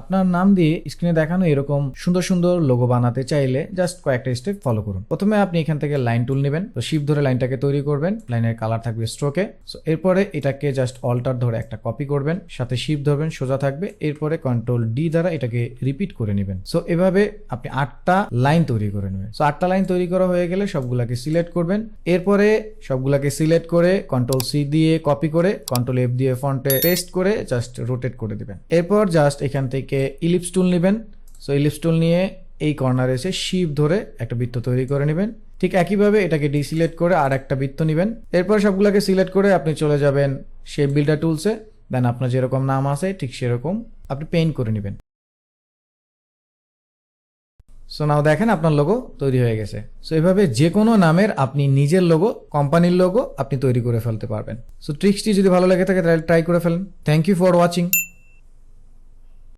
আপনার নাম দিয়ে স্ক্রিনে দেখানো এরকম সুন্দর সুন্দর লোগো বানাতে চাইলে জাস্ট কয়েকটা স্টেপ ফলো করুন। প্রথমে আপনি এখান থেকে লাইন টুল নেবেন, তো শিফট ধরে লাইনটাকে তৈরি করবেন, লাইনের কালার থাকবে স্ট্রোকে। সো এরপরে এটাকে জাস্ট অল্টার ধরে একটা কপি করবেন, সাথে শিফট ধরবেন, সোজা থাকবে, এরপরে কন্ট্রোল ডি দ্বারা এটাকে রিপিট করে নেবেন। সো এভাবে আপনি 8টা লাইন তৈরি করে নেবেন। সো 8টা লাইন তৈরি করা হয়ে গেলে সবগুলাকে সিলেক্ট করবেন, এরপরে সবগুলাকে সিলেক্ট করে কন্ট্রোল সি দিয়ে কপি করে কন্ট্রোল এফ দিয়ে ফন্টে পেস্ট করে জাস্ট রোটেট করে দিবেন। এরপর জাস্ট এখান থেকে ইলিপস টুল নেবেন। সো ইলিপস টুল নিয়ে এই কর্নারে এসে শিফট ধরে একটা বৃত্ত তৈরি করে নেবেন। ঠিক একইভাবে এটাকে ডিসিলেক্ট করে আর একটা বৃত্ত নেবেন। এরপর সবগুলোকে সিলেক্ট করে আপনি চলে যাবেন শেপ বিল্ডার টুলসে, দেন আপনার যেরকম নাম আছে ঠিক সেরকম আপনি পেইন্ট করে নেবেন। সো নাও দেখেন আপনার লোগো তৈরি হয়ে গেছে। সো এভাবে যে কোনো নামের আপনি নিজের লোগো, কোম্পানির লোগো আপনি তৈরি করে ফেলতে পারবেন। সো ট্রিক্সটি যদি ভালো লেগে থাকে তাহলে ট্রাই করে ফেলেন। Thank you for watching.